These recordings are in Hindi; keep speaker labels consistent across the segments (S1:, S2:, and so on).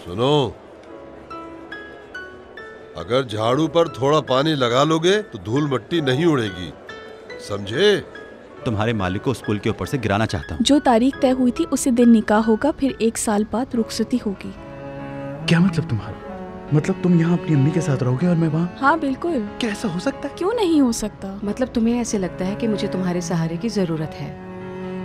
S1: सुनो, अगर झाड़ू पर थोड़ा पानी लगा लोगे तो धूल मट्टी नहीं उड़ेगी, समझे?
S2: तुम्हारे मालिक को स्कूल के ऊपर से गिराना चाहता हूँ।
S3: जो तारीख तय हुई थी उसी दिन निकाह होगा, फिर 1 साल बाद रुखसती होगी।
S4: क्या मतलब तुम्हारा? मतलब तुम यहाँ अपनी अम्मी के साथ रहोगे और मैं वहाँ?
S3: हाँ बिल्कुल।
S4: क्या ऐसा हो सकता है?
S3: क्यों नहीं हो सकता?
S5: मतलब तुम्हें ऐसे लगता है कि मुझे तुम्हारे सहारे की जरूरत है?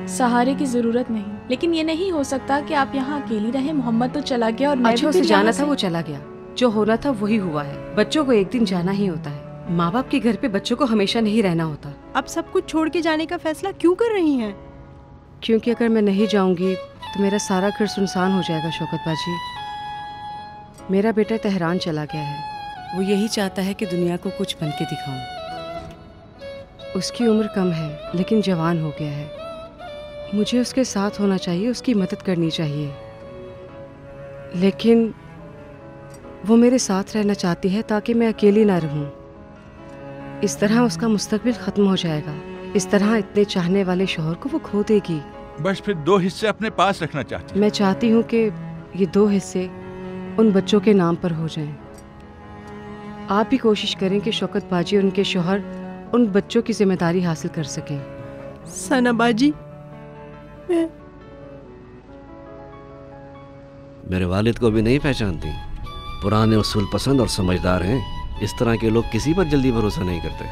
S3: सहारे की जरूरत नहीं, लेकिन ये नहीं हो सकता कि आप यहाँ अकेली रहे। मोहम्मद तो चला गया और मैं
S5: अच्छा,
S3: भी
S5: उसे जाना था,
S3: वो
S5: वो चला गया। जो होना था वही हुआ है। बच्चों को एक दिन जाना ही होता है। माँ बाप के घर पे बच्चों को हमेशा नहीं रहना होता।
S6: अब सब कुछ छोड़ के जाने का फैसला क्यों कर रही हैं?
S5: क्योंकि अगर मैं नहीं जाऊंगी तो मेरा सारा घर सुनसान हो जाएगा शौकत बाजी। मेरा बेटा तेहरान चला गया है। वो यही चाहता है कि दुनिया को कुछ बन के दिखाऊं। उसकी उम्र कम है लेकिन जवान हो गया है। मुझे उसके साथ होना चाहिए, उसकी मदद करनी चाहिए। लेकिन वो मेरे साथ रहना चाहती है ताकि मैं अकेली ना रहूं। इस तरह उसका मुस्तकबिल खत्म हो जाएगा। इस तरह इतने चाहने वाले शौहर को वो खो देगी।
S7: बस फिर 2 हिस्से अपने पास रखना चाहती।
S5: मैं चाहती हूँ कि ये 2 हिस्से उन बच्चों के नाम पर हो जाएं। आप भी कोशिश करें कि शौकत बाजी और उनके शौहर उन बच्चों की जिम्मेदारी हासिल कर सकें।
S6: सना बाजी,
S8: मेरे वालिद को भी नहीं पहचानती। पुराने उसूल पसंद और समझदार हैं। इस तरह के लोग किसी पर जल्दी भरोसा नहीं करते,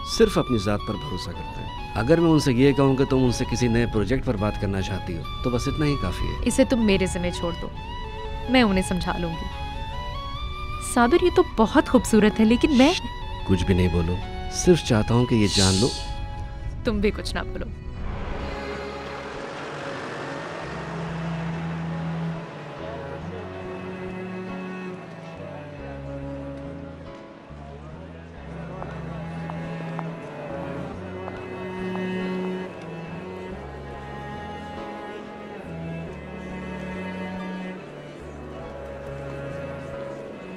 S8: सिर्फ अपनी ज़ात पर भरोसा करते हैं। अगर मैं उनसे ये कहूँ कि तुम उनसे किसी नए प्रोजेक्ट पर बात करना चाहती हो तो बस इतना ही काफ़ी है।
S9: इसे तुम मेरे ज़िम्मे छोड़ दो, मैं उन्हें समझा लूंगी। साबिर, ये तो बहुत खूबसूरत है, लेकिन मैं
S8: कुछ भी नहीं बोलो, सिर्फ चाहता हूँ कि ये जान लो।
S9: तुम भी कुछ ना बोलो।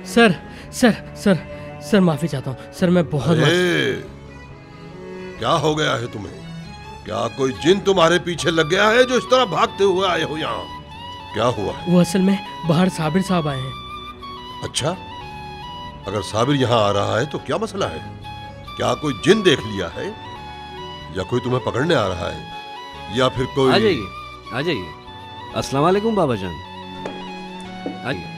S10: सर सर सर सर माफी चाहता हूँ सर, मैं बहुत
S1: क्या हो गया है तुम्हें? क्या कोई जिन तुम्हारे पीछे लग गया है जो इस तरह भागते हुए आए हो यहाँ? क्या हुआ है?
S10: वो असल में बाहर साबिर साहब आए हैं।
S1: अच्छा, अगर साबिर यहाँ आ रहा है तो क्या मसला है? क्या कोई जिन देख लिया है या कोई तुम्हें पकड़ने आ रहा है या फिर कोई?
S8: आ जाइए, आ जाइए। अस्सलाम वालेकुम बाबा जान। आइए।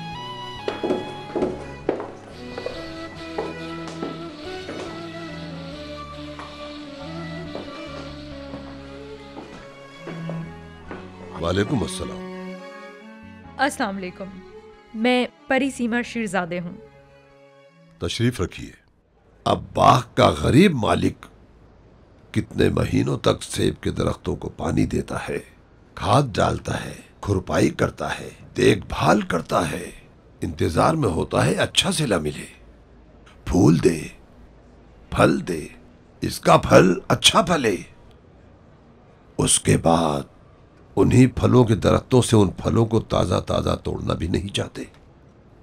S1: वालेकुम अस्सलाम।
S9: अस्सलाम वालेकुम। मैं परी सीमा शीरजादे हूँ।
S1: तशरीफ रखिए। अब बाग का गरीब मालिक कितने महीनों तक सेब के दरख्तों को पानी देता है, खाद डालता है, खुरपाई करता है, देखभाल करता है, इंतजार में होता है अच्छा सिला मिले, फूल दे, फल दे, इसका फल अच्छा फले। उसके बाद उन्हीं फलों के दरख्तों से उन फलों को ताजा ताजा तोड़ना भी नहीं चाहते।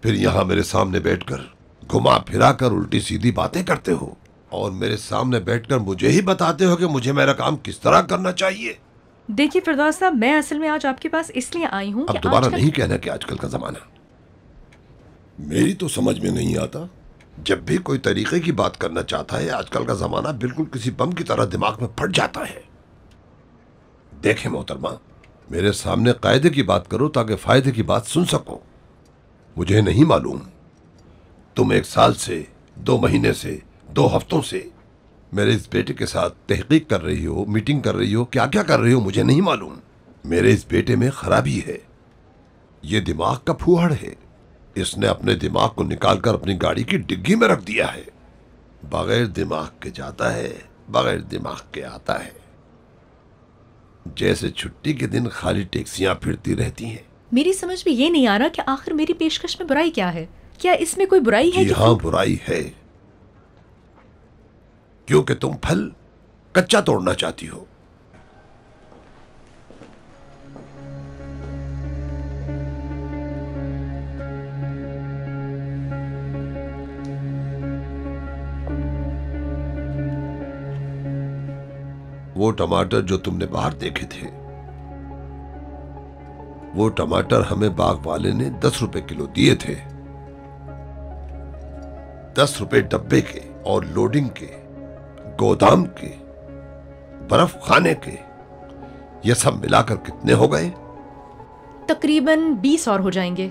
S1: फिर यहाँ मेरे सामने बैठकर घुमा फिरा कर उल्टी सीधी बातें करते हो और मेरे सामने बैठकर मुझे ही बताते हो कि मुझे मेरा काम किस तरह करना चाहिए।
S9: देखिए फिरदौस साहब, मैं असल में आज आपके पास इसलिए आई हूँ
S1: अब दोबारा नहीं कहना कि आजकल का जमाना। मेरी तो समझ में नहीं आता, जब भी कोई तरीके की बात करना चाहता है आजकल का जमाना बिल्कुल किसी बम की तरह दिमाग में फट जाता है। देखें मोहतरमा, मेरे सामने कायदे की बात करो ताकि फायदे की बात सुन सको। मुझे नहीं मालूम तुम 1 साल से, 2 महीने से, 2 हफ्तों से मेरे इस बेटे के साथ तहकीक कर रही हो, मीटिंग कर रही हो, क्या क्या कर रही हो मुझे नहीं मालूम। मेरे इस बेटे में खराबी है, ये दिमाग का फूहड़ है। इसने अपने दिमाग को निकालकर अपनी गाड़ी की डिग्गी में रख दिया है। बगैर दिमाग के जाता है, बगैर दिमाग के आता है। जैसे छुट्टी के दिन खाली टैक्सियां फिरती रहती हैं।
S9: मेरी समझ में ये नहीं आ रहा कि आखिर मेरी पेशकश में बुराई क्या है। क्या इसमें कोई बुराई है?
S1: हाँ, बुराई है, क्योंकि तुम फल कच्चा तोड़ना चाहती हो। वो टमाटर जो तुमने बाहर देखे थे वो टमाटर हमें बाग वाले ने 10 रुपए किलो दिए थे। 10 रुपए डब्बे के और लोडिंग के, गोदाम के, बर्फ खाने के, ये सब मिलाकर कितने हो गए?
S9: तकरीबन 20 और हो जाएंगे।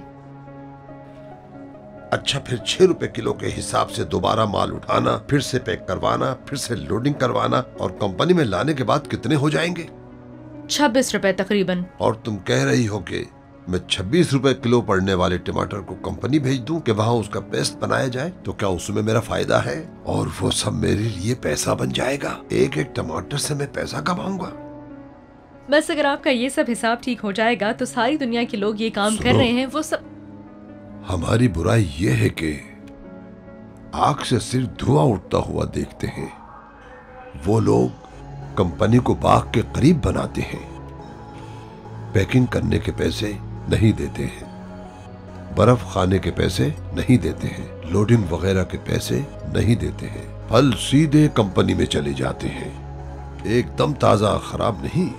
S1: अच्छा, फिर 6 रुपए किलो के हिसाब से दोबारा माल उठाना, फिर से पैक करवाना, फिर से लोडिंग करवाना और कंपनी में लाने के बाद कितने हो जाएंगे?
S9: 26 रुपए तकरीबन।
S1: और तुम कह रही हो कि मैं 26 रुपए किलो पड़ने वाले टमाटर को कंपनी भेज दूं कि वहां उसका पेस्ट बनाया जाए, तो क्या उसमें मेरा फायदा है? और वो सब मेरे लिए पैसा बन जाएगा। एक एक टमाटर से मैं पैसा कमाऊंगा।
S9: बस अगर आपका ये सब हिसाब ठीक हो जाएगा तो सारी दुनिया के लोग ये काम कर रहे हैं वो सब।
S1: हमारी बुराई ये है कि आग से सिर्फ धुआं उठता हुआ देखते हैं। वो लोग कंपनी को बाग के करीब बनाते हैं, पैकिंग करने के पैसे नहीं देते हैं, बर्फ खाने के पैसे नहीं देते हैं, लोडिंग वगैरह के पैसे नहीं देते हैं। फल सीधे कंपनी में चले जाते हैं, एकदम ताजा खराब नहीं।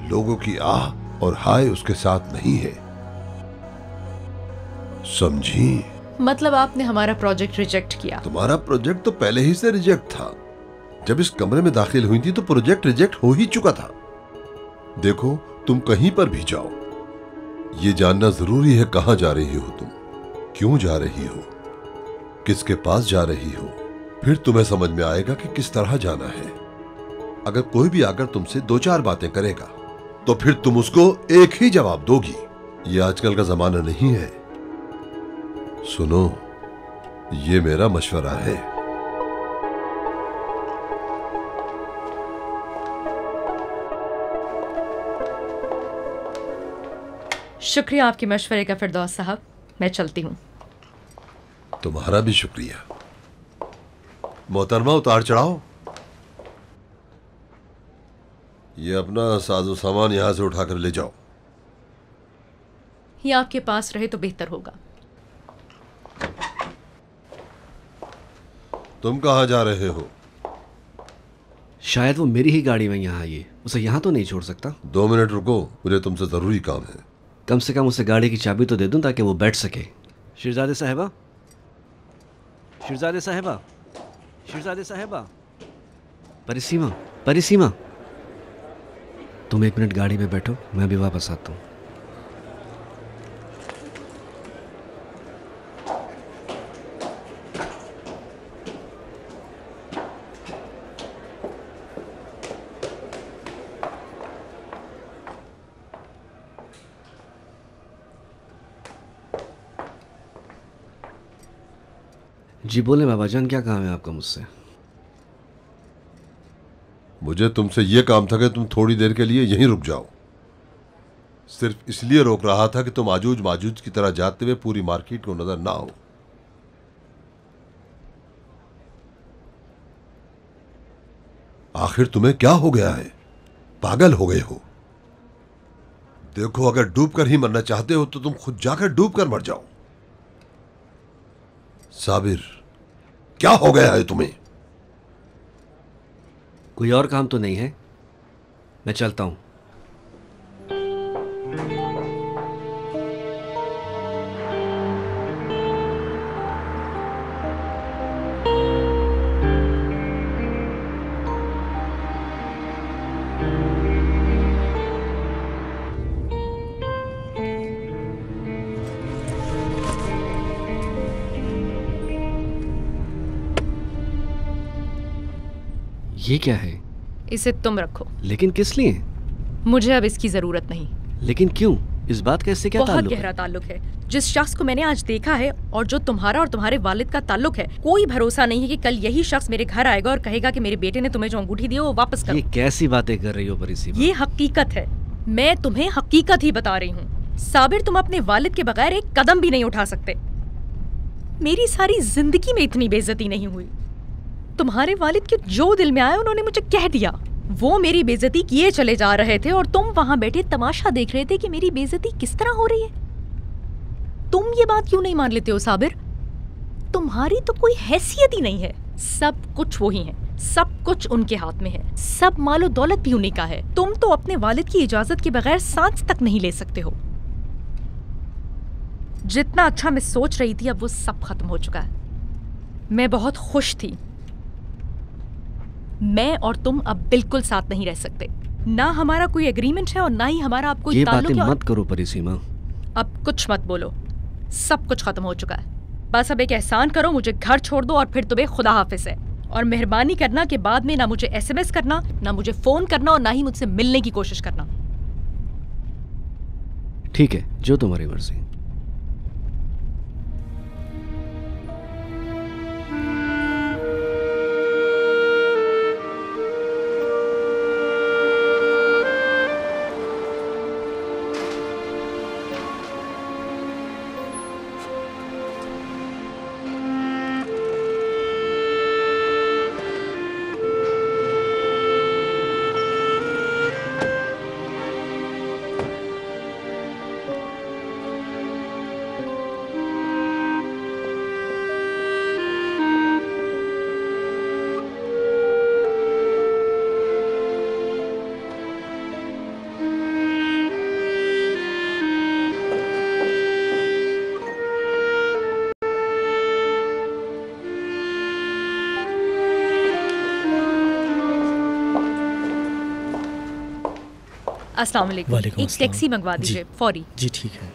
S1: लोगों की आह और हाय उसके साथ नहीं है, समझी?
S9: मतलब आपने हमारा प्रोजेक्ट रिजेक्ट किया?
S1: तुम्हारा प्रोजेक्ट तो पहले ही से रिजेक्ट था। जब इस कमरे में दाखिल हुई थी तो प्रोजेक्ट रिजेक्ट हो ही चुका था। देखो, तुम कहीं पर भी जाओ, ये जानना जरूरी है कहां जा रही हो तुम, क्यों जा रही हो, किसके पास जा रही हो, फिर तुम्हें समझ में आएगा कि किस तरह जाना है। अगर कोई भी आकर तुमसे 2-4 बातें करेगा तो फिर तुम उसको एक ही जवाब दोगी। ये आजकल का जमाना नहीं है। सुनो, ये मेरा मशवरा है।
S9: शुक्रिया आपके मशवरे का फिरदौस साहब, मैं चलती हूँ।
S1: तुम्हारा भी शुक्रिया। मोहतरमा, उतार चढ़ाओ। ये अपना साजो सामान यहां से उठाकर ले जाओ।
S9: ये आपके पास रहे तो बेहतर होगा।
S1: तुम कहां जा रहे हो?
S8: शायद वो मेरी ही गाड़ी में यहाँ आई है, उसे यहाँ तो नहीं छोड़ सकता।
S1: 2 मिनट रुको, मुझे तुमसे जरूरी काम है।
S8: कम से कम उसे गाड़ी की चाबी तो दे दूं ताकि वो बैठ सके। शिरजादे साहिबा, शिरजादे साहिबा, शिरजादे साहिबा, परिसीमा, परिसीमा, तुम 1 मिनट गाड़ी में बैठो, मैं भी वापस आता हूँ। जी बोले बाबा जान, क्या काम है आपका मुझसे?
S1: मुझे तुमसे यह काम था कि तुम थोड़ी देर के लिए यहीं रुक जाओ। सिर्फ इसलिए रोक रहा था कि तुम आजूज माजूज की तरह जाते हुए पूरी मार्केट को नजर ना आओ। आखिर तुम्हें क्या हो गया है? पागल हो गए हो? देखो, अगर डूबकर ही मरना चाहते हो तो तुम खुद जाकर डूबकर मर जाओ। साबिर, क्या हो गया है तुम्हें?
S8: कोई और काम तो नहीं है? मैं चलता हूं। ये क्या है?
S9: इसे तुम रखो।
S8: लेकिन किस लिए?
S9: मुझे अब इसकी जरूरत नहीं।
S8: लेकिन क्यों? इस बात का इससे क्या ताल्लुक है?
S9: बहुत गहरा ताल्लुक है। जिस शख्स को मैंने आज देखा है और जो तुम्हारा और तुम्हारे वालिद का ताल्लुक है, कोई भरोसा नहीं है कि कल यही शख्स मेरे घर आएगा और कहेगा कि मेरे बेटे ने तुम्हें जो अंगूठी दी है वो वापस करो।
S8: ये कैसी बातें कर रही हो परिसीमा?
S9: ये हकीकत है, मैं तुम्हें हकीकत ही बता रही हूँ। साबिर, तुम अपने वालिद के बगैर एक कदम भी नहीं उठा सकते। मेरी सारी जिंदगी में इतनी बेइज्जती नहीं हुई। तुम्हारे वालिद के जो दिल में आया उन्होंने मुझे कह दिया। वो मेरी बेइज्जती किए चले जा रहे थे और तुम वहां बैठे तमाशा देख रहे थे कि मेरी बेइज्जती किस तरह हो रही है। तुम ये बात क्यों नहीं मान लेते हो साबिर? तुम्हारी तो कोई हैसियत ही नहीं है। सब कुछ वही है। सब कुछ उनके हाथ में है, सब मालो दौलत भी उन्हीं का है। तुम तो अपने वालिद की इजाजत के बगैर सांस तक नहीं ले सकते हो। जितना अच्छा मैं सोच रही थी अब वो सब खत्म हो चुका है। मैं बहुत खुश थी। मैं और तुम अब बिल्कुल साथ नहीं रह सकते। ना हमारा कोई एग्रीमेंट है और ना ही हमारा अब कोई ताल्लुक है।
S8: ये बातें मत करो परिसीमा।
S9: अब कुछ मत बोलो, सब कुछ खत्म हो चुका है। बस अब एक एहसान करो, मुझे घर छोड़ दो और फिर तुम्हें खुदा हाफिज है। और मेहरबानी करना कि बाद में ना मुझे SMS करना, ना मुझे फोन करना और ना ही मुझसे मिलने की कोशिश करना।
S8: ठीक है, जो तुम्हारी मर्जी।
S9: अस्सलाम वालेकुम। एक टैक्सी मंगवा दीजिए फौरी।
S4: जी ठीक है।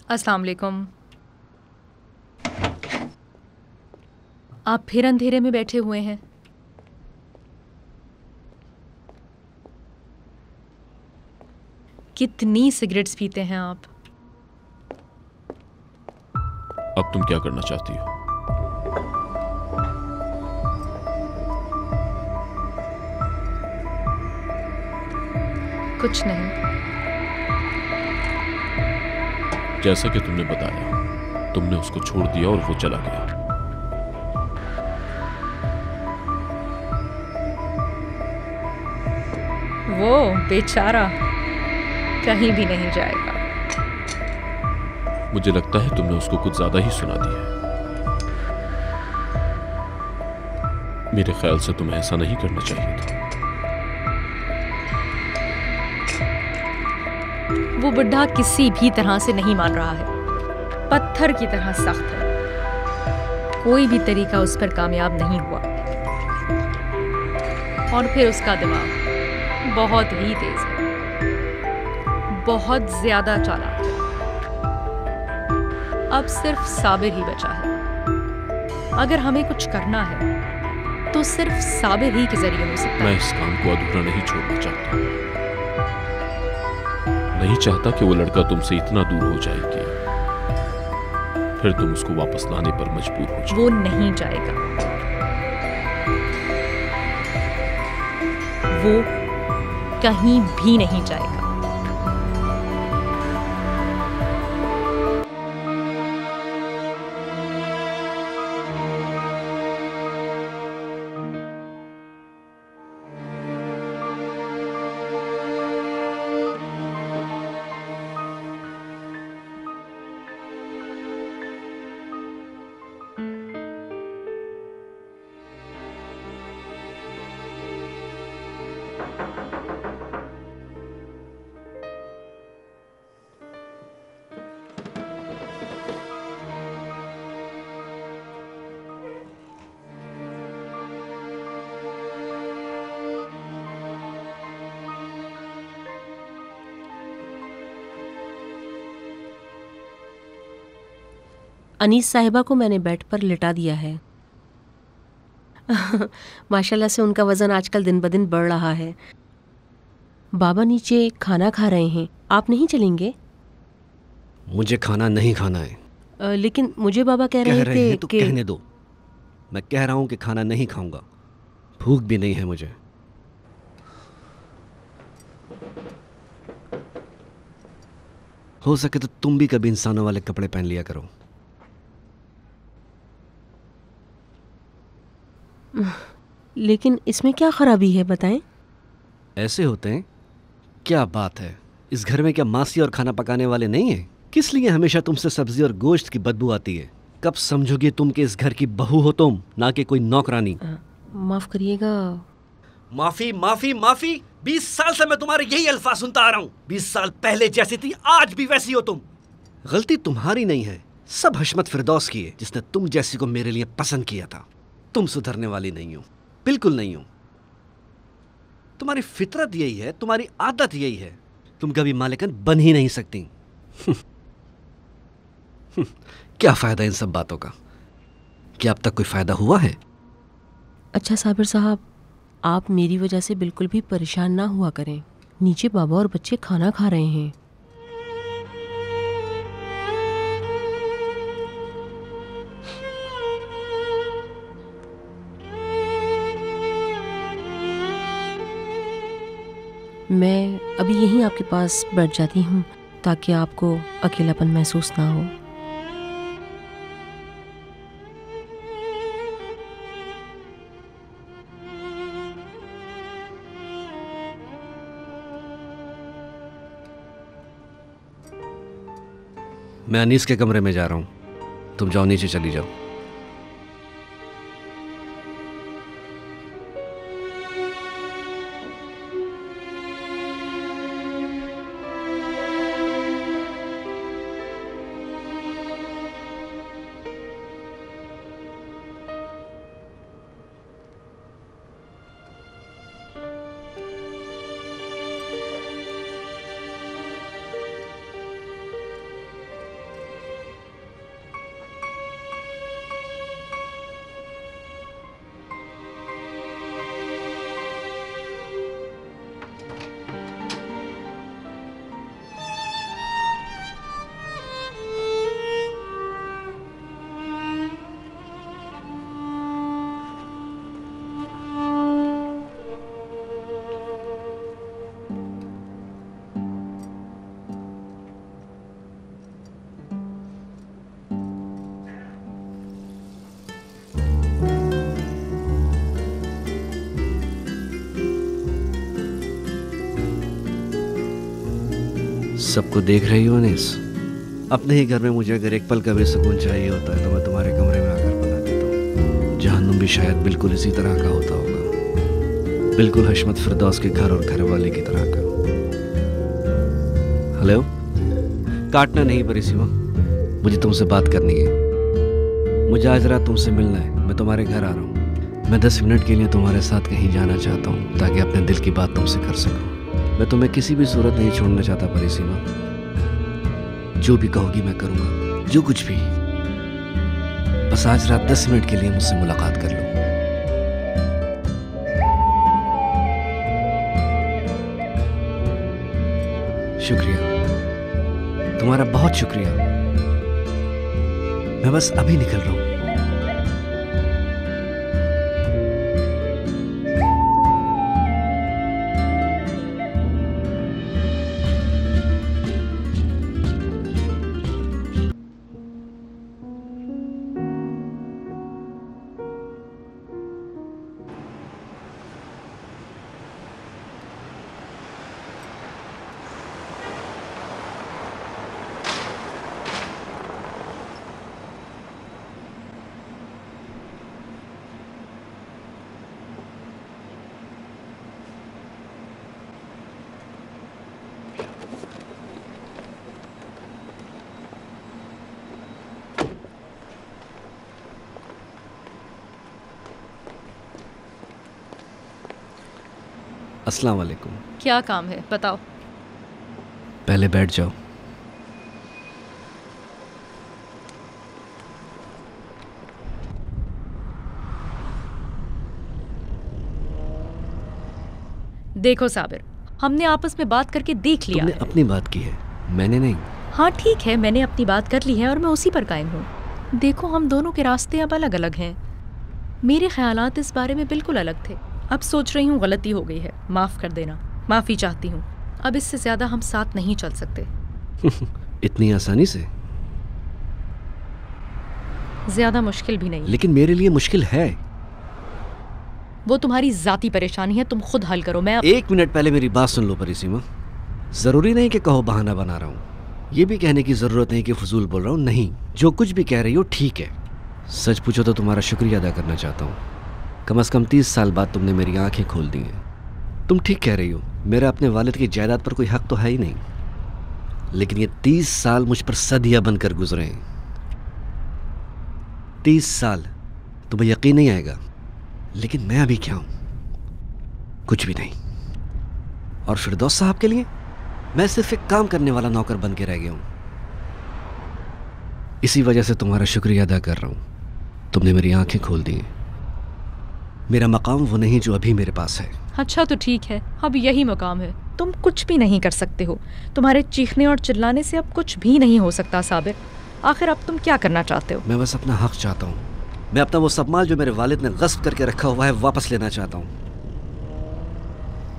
S9: अस्सलाम वालेकुम। आप फिर अंधेरे में बैठे हुए हैं। कितनी सिगरेट्स पीते हैं आप?
S11: अब तुम क्या करना चाहती हो?
S9: कुछ नहीं।
S11: जैसा कि तुमने बताया, तुमने उसको छोड़ दिया और वो चला गया।
S9: वो बेचारा कहीं भी नहीं जाएगा।
S11: मुझे लगता है तुमने उसको कुछ ज्यादा ही सुना दिया। मेरे ख्याल से तुम्हें ऐसा नहीं करना चाहिए था।
S9: वो बुढ़ा किसी भी तरह से नहीं मान रहा है, पत्थर की तरह सख्त है। कोई भी तरीका उस पर कामयाब नहीं हुआ। और फिर उसका दिमाग बहुत ही तेज है, बहुत ज्यादा चालाक है। अब सिर्फ साबिर ही बचा है। अगर हमें कुछ करना है तो सिर्फ साबिर ही के जरिए हो सकता है।
S11: मैं इस काम को अधूरा नहीं छोड़ना चाहता। नहीं चाहता कि वो लड़का तुमसे इतना दूर हो जाए कि फिर तुम उसको वापस लाने पर मजबूर हो जाओ।
S9: वो नहीं जाएगा। वो कहीं भी नहीं जाएगा।
S12: अनीस साहिबा को मैंने बेड पर लिटा दिया है। माशाल्लाह से उनका वज़न आजकल दिन ब दिन बढ़ रहा है। बाबा नीचे खाना खा रहे हैं, आप नहीं चलेंगे?
S8: मुझे खाना नहीं खाना है।
S12: लेकिन मुझे बाबा कह रहे थे
S8: तो
S12: कि
S8: कहने दो। मैं कह रहा हूँ कि खाना नहीं खाऊंगा, भूख भी नहीं है मुझे। हो सके तो तुम भी कभी इंसानों वाले कपड़े पहन लिया करो।
S12: लेकिन इसमें क्या खराबी है, बताएं?
S8: ऐसे होते हैं। क्या बात है, इस घर में क्या मासी और खाना पकाने वाले नहीं हैं? किस लिए हमेशा तुमसे सब्जी और गोश्त की बदबू आती है? कब समझोगे तुम कि इस घर की बहू हो तुम, ना कि कोई नौकरानी?
S12: माफ करिएगा।
S8: माफी माफी माफी। 20 साल से मैं तुम्हारे यही अल्फाज सुनता आ रहा हूँ। 20 साल पहले जैसी थी आज भी वैसी हो तुम। गलती तुम्हारी नहीं है, सब हशमत फिरदौस की है, जिसने तुम जैसी को मेरे लिए पसंद किया था। तुम सुधरने वाली नहीं हो, बिल्कुल नहीं हो। तुम्हारी फितरत यही है, तुम्हारी आदत यही है। तुम कभी मालिकन बन ही नहीं सकती। क्या फायदा इन सब बातों का? क्या अब तक कोई फायदा हुआ है?
S12: अच्छा साबिर साहब, आप मेरी वजह से बिल्कुल भी परेशान ना हुआ करें। नीचे बाबा और बच्चे खाना खा रहे हैं। मैं अभी यहीं आपके पास बैठ जाती हूँ ताकि आपको अकेलापन महसूस ना हो।
S8: मैं अनीस के कमरे में जा रहा हूँ, तुम जाओ नीचे चली जाओ। सबको देख रही हो अनीस? अपने ही घर में मुझे अगर एक पल का भी सुकून चाहिए होता है तो मैं तुम्हारे कमरे में आकर बना देता हूँ। जहन्नुम भी शायद बिल्कुल इसी तरह का होता होगा, बिल्कुल हशमत फिरदौस के घर और घर वाले की तरह का। हेलो, काटना नहीं परिसीमा, मुझे तुमसे बात करनी है। मुझे आज रात तुमसे मिलना है, मैं तुम्हारे घर आ रहा हूँ। मैं 10 मिनट के लिए तुम्हारे साथ कहीं जाना चाहता हूँ ताकि अपने दिल की बात तुमसे कर सकूँ। मैं तुम्हें किसी भी सूरत नहीं छोड़ना चाहता परिसीमा। जो भी कहोगी मैं करूंगा, जो कुछ भी। बस आज रात 10 मिनट के लिए मुझसे मुलाकात कर लो। शुक्रिया, तुम्हारा बहुत शुक्रिया। मैं बस अभी निकल रहा हूं। अस्सलाम वालेकुम।
S9: क्या काम है बताओ।
S8: पहले बैठ जाओ।
S9: देखो साबिर, हमने आपस में बात करके देख लिया
S8: तुमने
S9: है।
S8: अपनी बात की है, मैंने नहीं।
S9: हाँ ठीक है, मैंने अपनी बात कर ली है और मैं उसी पर कायम हूँ। देखो हम दोनों के रास्ते अब अलग अलग हैं। मेरे ख्यालात इस बारे में बिल्कुल अलग थे। अब सोच रही हूँ गलती हो गई है, माफ़ कर देना। माफ़ी चाहती हूँ। अब इससे ज़्यादा हम साथ नहीं चल सकते।
S8: इतनी आसानी से?
S9: ज़्यादा मुश्किल भी नहीं।
S8: लेकिन मेरे लिए मुश्किल है।
S9: वो तुम्हारी ज़ाती परेशानी है, तुम खुद हल करो। मैं
S8: एक मिनट पहले मेरी बात सुन लो परिसीमा। ज़रूरी नहीं कि कहो बहाना बना रहा हूँ। ये भी कहने की ज़रूरत नहीं कि फजूल बोल रहा हूँ। नहीं, जो कुछ भी कह रही हो ठीक है। सच पूछो तो तुम्हारा शुक्रिया अदा करना चाहता हूँ। कम से कम 30 साल बाद तुमने मेरी आंखें खोल दी हैं। तुम ठीक कह रही हो, मेरा अपने वालिद की जायदाद पर कोई हक तो है ही नहीं। लेकिन ये 30 साल मुझ पर सदिया बनकर गुजरे हैं। 30 साल, तुम्हें यकीन नहीं आएगा, लेकिन मैं अभी क्या हूं? कुछ भी नहीं। और फिरदौस साहब के लिए मैं सिर्फ एक काम करने वाला नौकर बन के रह गया हूं। इसी वजह से तुम्हारा शुक्रिया अदा कर रहा हूं। तुमने मेरी आंखें खोल दी हैं। मेरा मकाम वो नहीं जो अभी मेरे पास है।
S9: अच्छा तो ठीक है, अब यही मकाम है। तुम कुछ भी नहीं कर सकते हो। तुम्हारे चीखने और चिल्लाने से अब कुछ भी नहीं हो सकता साबिर। आखिर अब तुम क्या करना चाहते हो?
S8: मैं बस अपना हक चाहता हूँ। मैं अपना वो सब माल जो मेरे वालिद ने गस्ब करके रखा हुआ है वापस लेना चाहता हूँ।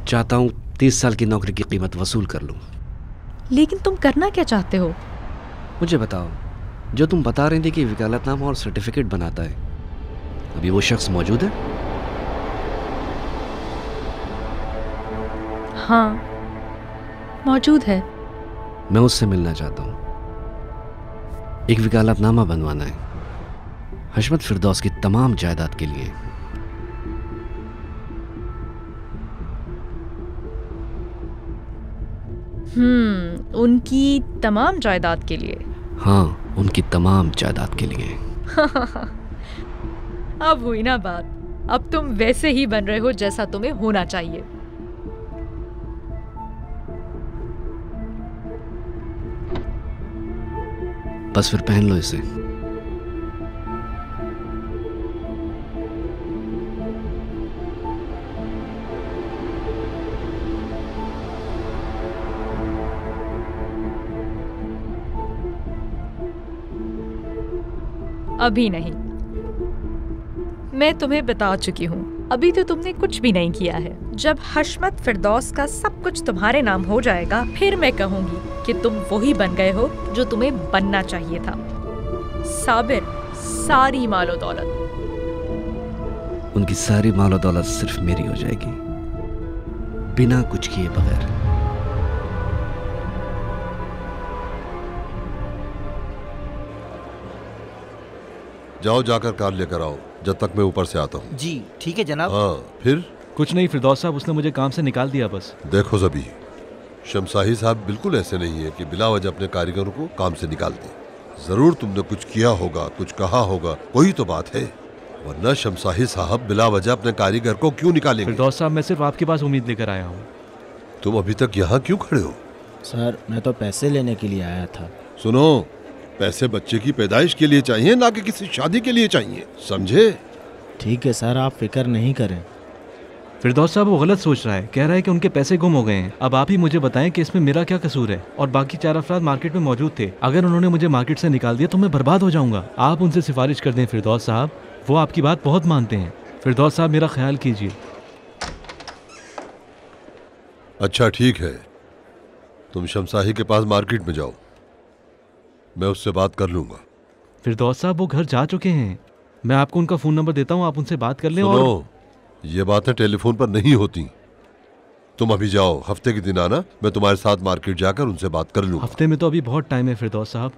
S8: चाहता हूँ 30 साल की नौकरी की कीमत वसूल कर लूँ।
S9: लेकिन तुम करना क्या चाहते हो?
S8: मुझे बताओ, जो तुम बता रही थी कि वकालतनामा और सर्टिफिकेट बनाता है, अभी वो शख्स मौजूद है?
S9: हाँ मौजूद है।
S8: मैं उससे मिलना चाहता हूँ। एक वकालतनामा बनवाना है हशमत फिरदौस की तमाम जायदाद के लिए।
S9: उनकी तमाम जायदाद के लिए?
S8: हाँ, उनकी तमाम जायदाद के लिए।
S9: अब हुई ना बात। अब तुम वैसे ही बन रहे हो जैसा तुम्हें होना चाहिए।
S8: बस फिर पहन लो इसे।
S9: अभी नहीं, मैं तुम्हें बता चुकी हूँ। अभी तो तुमने कुछ भी नहीं किया है। जब हशमत फिरदौस का सब कुछ तुम्हारे नाम हो जाएगा, फिर मैं कहूँगी कि तुम वही बन गए हो जो तुम्हें बनना चाहिए था। साबिर, सारी मालो दौलत,
S8: उनकी सारी मालो दौलत सिर्फ मेरी हो जाएगी, बिना कुछ किए बगैर।
S1: जाओ, जाकर कार लेकर आओ, जब तक मैं ऊपर से आता हूँ।
S13: जी ठीक है जनाब।
S1: हाँ, फिर?
S7: कुछ नहीं फिरदौस साहब, उसने मुझे काम से निकाल दिया बस।
S1: देखो ज़बी, शमशाही साहब बिल्कुल ऐसे नहीं है कि बिला वजह अपने कारीगरों को काम से निकाल दें। जरूर तुमने कुछ किया होगा, कुछ कहा होगा, कोई तो बात है, वरना शमशाही साहब बिला वजह अपने कारीगर को क्यों निकालेंगे?
S7: फिरदौस साहब, मैं सिर्फ आपके पास उम्मीद लेकर आया हूँ।
S1: तुम अभी तक यहाँ क्यों खड़े हो?
S13: सर, मैं तो पैसे लेने के लिए आया था।
S1: सुनो, पैसे बच्चे की पैदाइश के लिए चाहिए, ना कि किसी शादी के लिए चाहिए, समझे?
S13: ठीक है सर, आप फिक्र नहीं करें।
S7: फिरदौस साहब वो गलत सोच रहा है, कह रहा है कि उनके पैसे गुम हो गए हैं। अब आप ही मुझे बताएं कि इसमें मेरा क्या कसूर है। और बाकी 4 अफराद मार्केट में मौजूद थे, अगर उन्होंने मुझे मार्केट से निकाल दिया तो मैं बर्बाद हो जाऊंगा। आप उनसे सिफारिश कर दें फिरदौस साहब, वो आपकी बात बहुत मानते हैं। फिरदौस साहब, मेरा ख्याल कीजिए।
S1: अच्छा ठीक है, तुम शमशाही के पास मार्केट में जाओ, मैं उससे बात कर लूंगा।
S7: फिरदौस साहब वो घर जा चुके हैं, मैं आपको उनका फोन नंबर देता हूँ, आप उनसे बात कर लें।
S1: सुनो,
S7: और
S1: ये बातें टेलीफोन पर नहीं होती। तुम अभी जाओ, हफ्ते के दिन आना, मैं तुम्हारे साथ मार्केट जाकर उनसे बात कर लूंगा।
S7: हफ्ते में तो अभी बहुत टाइम है फिरदौस साहब।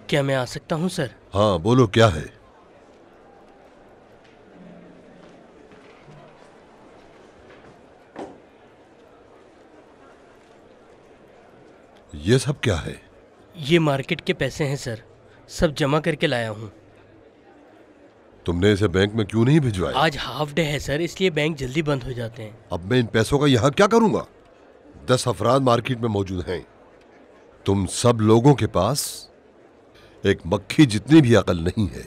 S10: क्या मैं आ सकता हूँ सर?
S1: हाँ बोलो, क्या है? ये सब क्या है?
S10: ये मार्केट के पैसे हैं सर, सब जमा करके लाया हूँ।
S1: तुमने इसे बैंक में क्यों नहीं भिजवाया?
S10: आज हाफ डे है सर, इसलिए बैंक जल्दी बंद हो जाते हैं।
S1: अब मैं इन पैसों का यहाँ क्या करूंगा? 10 अफराद मार्केट में मौजूद हैं। तुम सब लोगों के पास एक मक्खी जितनी भी अकल नहीं है।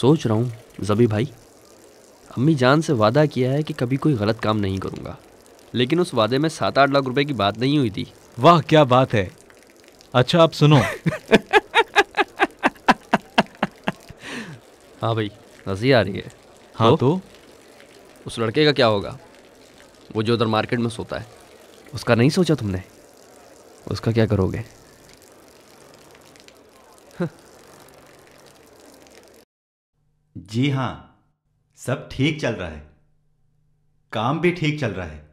S14: सोच रहा हूँ ज़बी भाई, अम्मी जान से वादा किया है कि कभी कोई गलत काम नहीं करूँगा, लेकिन उस वादे में 7-8 लाख रुपए की बात नहीं हुई थी।
S7: वाह क्या बात है। अच्छा आप सुनो।
S14: हाँ भाई, हंसी आ रही है।
S7: हाँ तो
S14: उस लड़के का क्या होगा, वो जो उधर मार्केट में सोता है, उसका नहीं सोचा तुमने? उसका क्या करोगे?
S2: जी हाँ, सब ठीक चल रहा है, काम भी ठीक चल रहा है।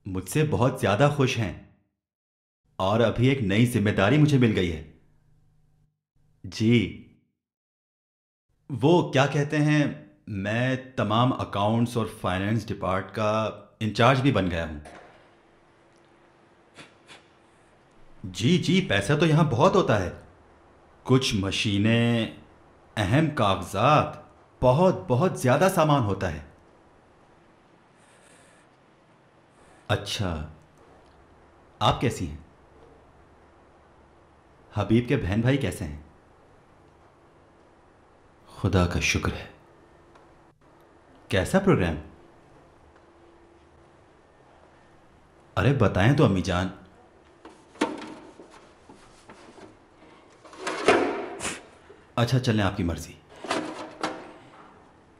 S2: मुझसे बहुत ज्यादा खुश हैं और अभी एक नई जिम्मेदारी मुझे मिल गई है। जी, वो क्या कहते हैं, मैं तमाम अकाउंट्स और फाइनेंस डिपार्ट का इंचार्ज भी बन गया हूं। जी जी, पैसा तो यहां बहुत होता है। कुछ मशीनें, अहम कागजात, बहुत बहुत ज्यादा सामान होता है। अच्छा, आप कैसी हैं? हबीब के बहन भाई कैसे हैं? खुदा का शुक्र है। कैसा प्रोग्राम? अरे बताएं तो अम्मी जान। अच्छा चलें, आपकी मर्जी।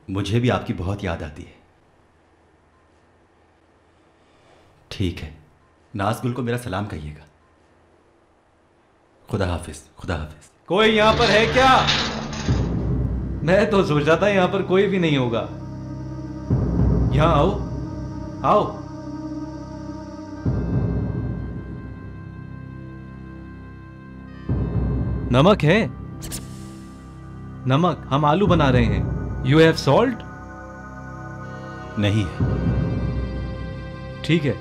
S2: मुझे भी आपकी बहुत याद आती है। ठीक है, नाज़गुल को मेरा सलाम कहिएगा। खुदा हाफिज, खुदा हाफिज।
S7: कोई यहाँ पर है क्या? मैं तो सोचा था यहाँ पर कोई भी नहीं होगा। यहाँ आओ, आओ। नमक है? नमक, हम आलू बना रहे हैं। You have salt?
S2: नहीं है।
S7: ठीक है।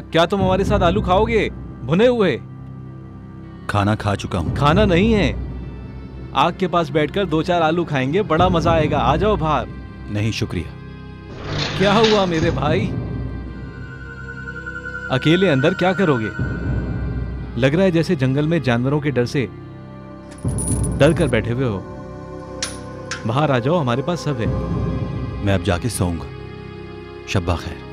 S7: क्या तुम हमारे साथ आलू खाओगे, भुने हुए?
S2: खाना खा चुका हूं।
S7: खाना नहीं है, आग के पास बैठकर 2-4 आलू खाएंगे, बड़ा मजा आएगा। आ जाओ बाहर।
S2: नहीं शुक्रिया।
S7: क्या हुआ मेरे भाई, अकेले अंदर क्या करोगे? लग रहा है जैसे जंगल में जानवरों के डर से डर कर बैठे हुए हो। बाहर आ जाओ, हमारे पास सब है।
S2: मैं अब जाके सोऊंगा। शब्बा खैर।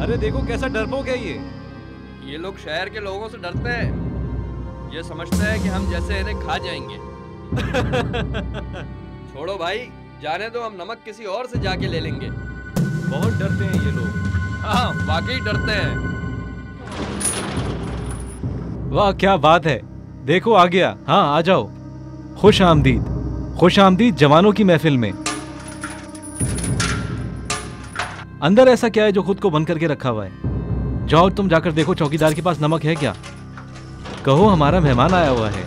S7: अरे देखो कैसा डरपोक है
S14: ये लोग शहर के लोगों से डरते हैं। ये समझते हैं कि हम जैसे इन्हें खा जाएंगे। छोड़ो भाई, जाने दो, हम नमक किसी और से जाके ले लेंगे।
S7: बहुत डरते हैं ये लोग।
S14: हाँ, वाकई डरते हैं।
S7: वाह क्या बात है, देखो आ गया। हाँ आ जाओ। खुश आमदीद, खुश आमदीद जवानों की महफिल में। अंदर ऐसा क्या है जो खुद को बंद करके रखा हुआ है? जाओ तुम जाकर देखो चौकीदार के पास नमक है क्या। कहो हमारा मेहमान आया हुआ है।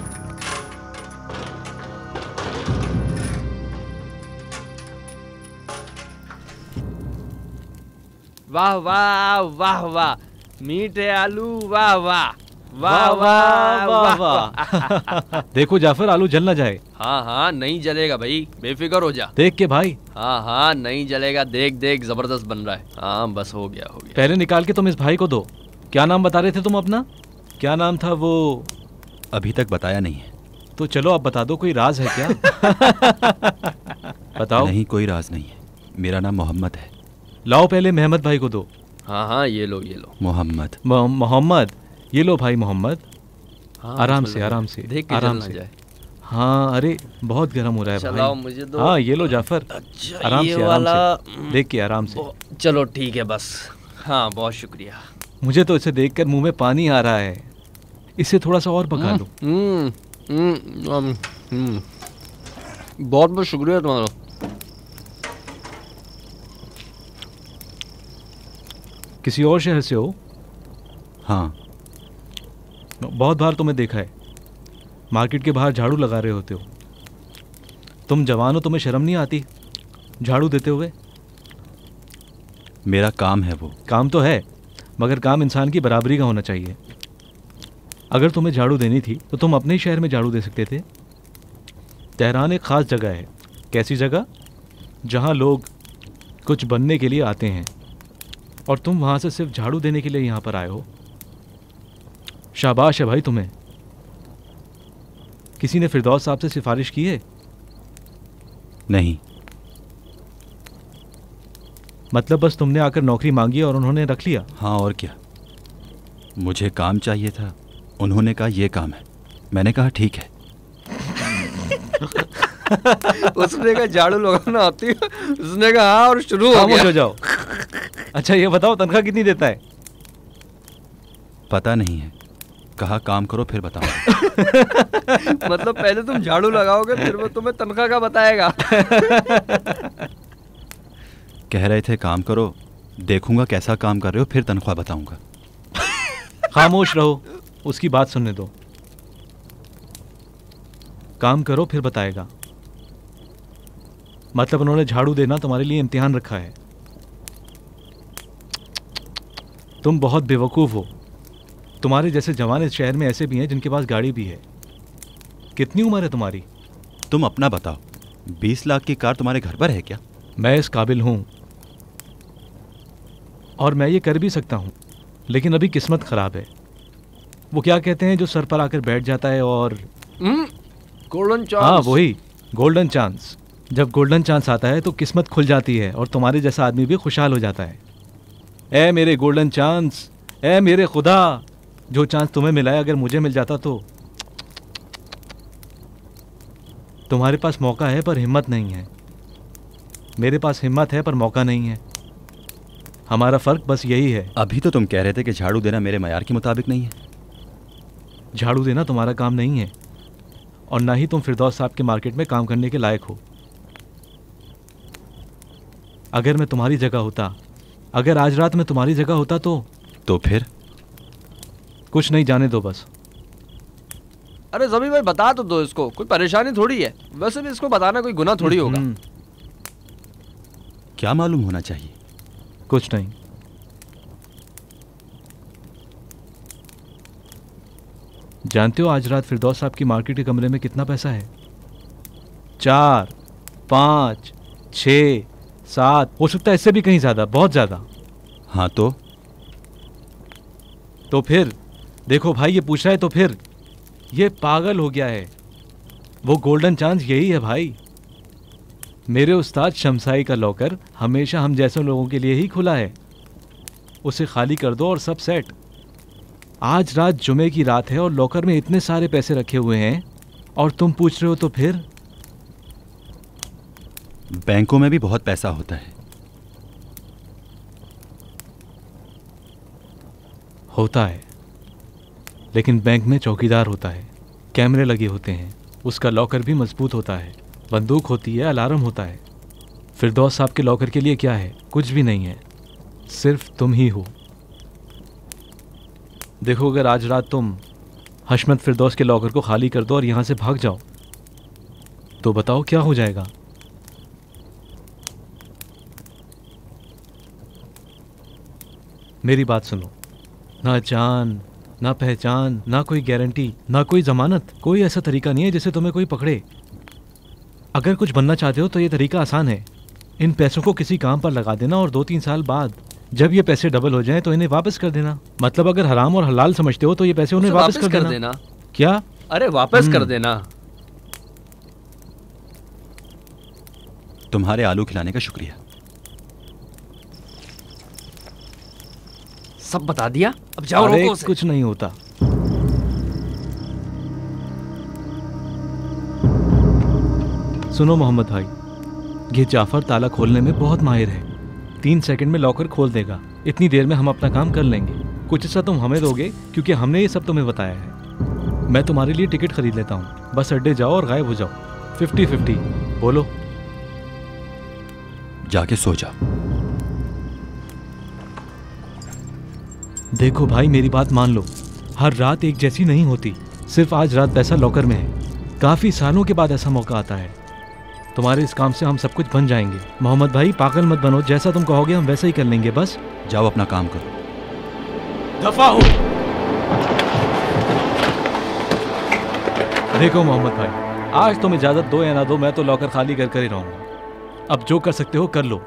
S14: वाह वाह वाह वाह, मीठे आलू, वाह वाह वाह वाह वाह वाह।
S7: देखो जाफर, आलू जल ना जाए।
S14: हाँ हाँ, नहीं जलेगा भाई, बेफिक्र हो जा।
S7: देख के भाई।
S14: हाँ हाँ, नहीं जलेगा। देख देख, जबरदस्त बन रहा है। हाँ बस, हो गया हो गया।
S7: पहले निकाल के तुम इस भाई को दो। क्या नाम बता रहे थे तुम अपना? क्या नाम था वो?
S2: अभी तक बताया नहीं है।
S7: तो चलो अब बता दो, कोई राज है क्या? बताओ।
S2: नहीं, कोई राज नहीं है। मेरा नाम मोहम्मद है।
S7: लाओ पहले मेहमद भाई को दो।
S14: हाँ हाँ, ये लो ये लो।
S2: मोहम्मद।
S7: मोहम्मद, ये लो भाई मोहम्मद।
S14: हाँ,
S7: आराम से आराम से, आराम से।
S14: जाए।
S7: हाँ अरे बहुत गर्म हो रहा है
S14: चलाओ
S7: भाई।
S14: मुझे दो।
S7: हाँ ये लो जाफर।
S14: अच्छा,
S7: आराम
S14: ये
S7: से,
S14: वाला
S7: आराम से। देख के आराम से।
S14: चलो ठीक है बस। हाँ बहुत शुक्रिया।
S7: मुझे तो इसे देखकर मुंह में पानी आ रहा है। इसे थोड़ा सा और पका लो।
S14: बहुत बहुत शुक्रिया तुम्हारा।
S7: किसी और शहर से हो?
S2: हाँ।
S7: बहुत बार तुम्हें देखा है, मार्केट के बाहर झाड़ू लगा रहे होते हो। तुम जवान हो, तुम्हें शर्म नहीं आती झाड़ू देते हुए?
S2: मेरा काम है वो।
S7: काम तो है, मगर काम इंसान की बराबरी का होना चाहिए। अगर तुम्हें झाड़ू देनी थी तो तुम अपने ही शहर में झाड़ू दे सकते थे। तेहरान एक ख़ास जगह है। कैसी जगह? जहाँ लोग कुछ बनने के लिए आते हैं। और तुम वहां से सिर्फ झाड़ू देने के लिए यहाँ पर आए हो। शाबाश है भाई तुम्हें। किसी ने फिरदौस साहब से सिफारिश की है?
S15: नहीं।
S7: मतलब बस तुमने आकर नौकरी मांगी और उन्होंने रख लिया?
S15: हाँ, और क्या। मुझे काम चाहिए था, उन्होंने कहा ये काम है, मैंने कहा ठीक है।
S14: उसने कहा झाड़ू लगाना आती है, उसने कहा हाँ, और शुरू हो गया।
S7: हो जाओ। अच्छा ये बताओ तनख्वाह कितनी देता है?
S15: पता नहीं है, कहा काम करो फिर बताओ।
S14: मतलब पहले तुम झाड़ू लगाओगे फिर वो तुम्हें तनख्वाह का बताएगा।
S15: कह रहे थे काम करो, देखूंगा कैसा काम कर रहे हो फिर तनख्वाह बताऊंगा।
S7: खामोश रहो, उसकी बात सुनने दो। काम करो फिर बताएगा, मतलब उन्होंने झाड़ू देना तुम्हारे लिए इम्तिहान रखा है। तुम बहुत बेवकूफ हो। तुम्हारे जैसे जवान इस शहर में ऐसे भी हैं जिनके पास गाड़ी भी है। कितनी उम्र है तुम्हारी?
S15: तुम अपना बताओ, 20 लाख की कार तुम्हारे घर पर है क्या?
S7: मैं इस काबिल हूं और मैं ये कर भी सकता हूं, लेकिन अभी किस्मत खराब है। वो क्या कहते हैं जो सर पर आकर बैठ जाता है और
S14: गोल्डन चांस।
S7: हाँ वही गोल्डन चांस। जब गोल्डन चांस आता है तो किस्मत खुल जाती है और तुम्हारे जैसा आदमी भी खुशहाल हो जाता है। ए मेरे गोल्डन चांस, ए मेरे खुदा, जो चांस तुम्हें मिला है अगर मुझे मिल जाता तो। तुम्हारे पास मौका है पर हिम्मत नहीं है, मेरे पास हिम्मत है पर मौका नहीं है। हमारा फर्क बस यही है।
S15: अभी तो तुम कह रहे थे कि झाड़ू देना मेरे मयार के मुताबिक नहीं है।
S7: झाड़ू देना तुम्हारा काम नहीं है और ना ही तुम फिरदौस साहब के मार्केट में काम करने के लायक हो। अगर मैं तुम्हारी जगह होता, अगर आज रात में तुम्हारी जगह होता तो
S15: फिर
S7: कुछ नहीं, जाने दो बस।
S14: अरे ज़मीन भाई बता तो दो इसको, कोई परेशानी थोड़ी है। वैसे भी इसको बताना कोई गुनाह थोड़ी होगा।
S15: क्या मालूम होना चाहिए?
S7: कुछ नहीं। जानते हो आज रात फिरदौस साहब की मार्केट के कमरे में कितना पैसा है? 4, 5, 6, 7, हो सकता है इससे भी कहीं ज्यादा, बहुत ज्यादा।
S15: हाँ
S7: तो फिर देखो भाई, ये पूछ रहा है तो फिर ये पागल हो गया है। वो गोल्डन चांस यही है भाई। मेरे उस्ताद शमसाई का लॉकर हमेशा हम जैसे लोगों के लिए ही खुला है। उसे खाली कर दो और सब सेट। आज रात जुमे की रात है और लॉकर में इतने सारे पैसे रखे हुए हैं और तुम पूछ रहे हो तो फिर?
S15: बैंकों में भी बहुत पैसा होता है।
S7: होता है, लेकिन बैंक में चौकीदार होता है, कैमरे लगे होते हैं, उसका लॉकर भी मजबूत होता है, बंदूक होती है, अलार्म होता है। फिरदौस साहब के लॉकर के लिए क्या है? कुछ भी नहीं है, सिर्फ तुम ही हो। देखो अगर आज रात तुम हशमत फिरदौस के लॉकर को खाली कर दो और यहां से भाग जाओ तो बताओ क्या हो जाएगा? मेरी बात सुनो, ना जान ना पहचान, ना कोई गारंटी, ना कोई जमानत, कोई ऐसा तरीका नहीं है जिससे तुम्हें कोई पकड़े। अगर कुछ बनना चाहते हो तो ये तरीका आसान है। इन पैसों को किसी काम पर लगा देना और 2-3 साल बाद जब ये पैसे डबल हो जाएं तो इन्हें वापस कर देना। मतलब अगर हराम और हलाल समझते हो तो ये पैसे उन्हें वापस कर देना। क्या?
S14: अरे वापस कर देना।
S15: तुम्हारे आलू खिलाने का शुक्रिया।
S14: सब बता दिया, अब जाओ।
S7: अरे
S14: रोको उसे।
S7: कुछ नहीं होता। सुनो मोहम्मद भाई, ये जाफर ताला खोलने में बहुत माहिर है। 3 सेकंड में लॉकर खोल देगा। इतनी देर में हम अपना काम कर लेंगे। कुछ हिस्सा तुम हमें दोगे क्योंकि हमने ये सब तुम्हें बताया है। मैं तुम्हारे लिए टिकट खरीद लेता हूँ, बस अड्डे जाओ और गायब हो जाओ। 50-50 बोलो।
S15: जाके सो जाओ।
S7: देखो भाई मेरी बात मान लो, हर रात एक जैसी नहीं होती। सिर्फ आज रात पैसा लॉकर में है। काफी सालों के बाद ऐसा मौका आता है। तुम्हारे इस काम से हम सब कुछ बन जाएंगे। मोहम्मद भाई पागल मत बनो, जैसा तुम कहोगे हम वैसा ही कर लेंगे। बस
S15: जाओ अपना काम करो।
S7: दफा हो। देखो मोहम्मद भाई, आज तुम इजाजत दो या ना दो, मैं तो लॉकर खाली कर ही रहूंगा। अब जो कर सकते हो कर लो।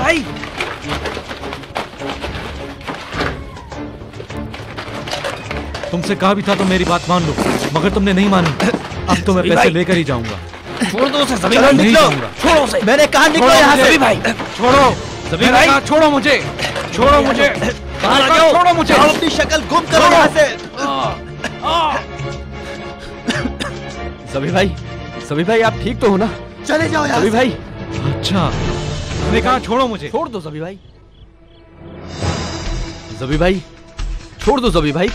S15: भाई।
S7: तुमसे कहा भी था तो मेरी बात मान लो, मगर तुमने नहीं मानी। अब तो मैं पैसे लेकर ही जाऊंगा।
S15: छोड़ दो उसे सभी
S7: चलो,
S15: भाई,
S7: नहीं
S15: निकलो।
S7: जाऊंगा।
S15: छोड़ो उसे, मैंने कहा निकलो
S7: छोड़ो
S15: यहाँ से।
S7: मुझे।
S15: सभी भाई
S7: छोड़ो
S15: सभी
S7: मैंने
S15: भाई।
S7: कहा छोड़ो मुझे, छोड़ो मुझे,
S15: बाहर आ जाओ।
S7: छोड़ो मुझे।
S15: आओ, अपनी शक्ल गुम करो यहाँ से।
S14: सभी भाई आप ठीक तो हो ना?
S15: चले जाओ यहाँ
S14: सभी
S15: से।
S14: भाई।
S7: अच्छा मैंने कहा छोड़ो मुझे।
S14: छोड़ दो सभी भाई। सभी भाई छोड़ दो सभी भाई।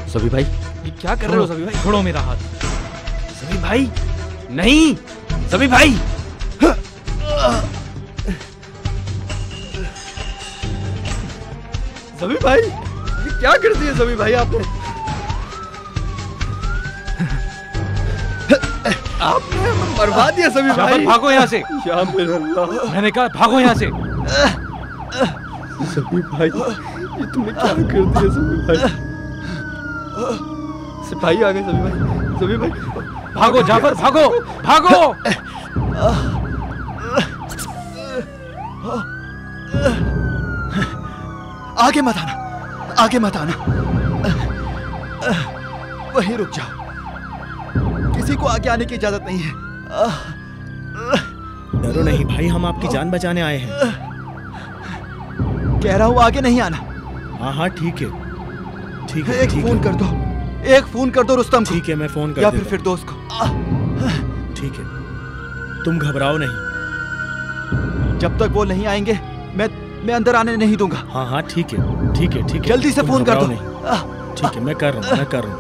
S14: सभी भाई ये क्या कर रहे हो सभी भाई?
S7: छोड़ो मेरा हाथ।
S14: सभी भाई नहीं, सभी भाई। सभी भाई ये क्या कर दिया सभी भाई आपने? आपने हमें बर्बाद दिया सभी भाई।
S7: भागो यहाँ से।
S14: या मेरा अल्लाह।
S7: मैंने कहा भागो यहाँ से।
S14: सभी भाई ये तुमने क्या कर दिया सभी भाई? सिपाही आ गए सभी भाई। सभी भाई
S7: भागो जाफर, भागो भागो।
S15: आगे मत आना, आगे मत आना। वहीं रुक जाओ, किसी को आगे आने की इजाजत नहीं है।
S13: डरो नहीं भाई, हम आपकी जान बचाने आए हैं।
S15: कह रहा हूं आगे नहीं आना।
S13: हाँ हाँ ठीक है, ठीक है।
S15: एक फोन कर दो, एक फोन कर दो रुस्तम को।
S13: ठीक है मैं फोन कर
S15: या
S13: देता
S15: फिर दोस्त को।
S13: ठीक है तुम घबराओ नहीं।
S15: जब तक वो नहीं आएंगे मैं अंदर आने नहीं दूंगा।
S13: हाँ हाँ ठीक है ठीक है ठीक है।
S15: जल्दी से
S13: तुम
S15: फोन कर
S13: घबराओ
S15: दो।
S13: नहीं। ठीक है मैं कर रहा हूँ, मैं कर रहा हूँ।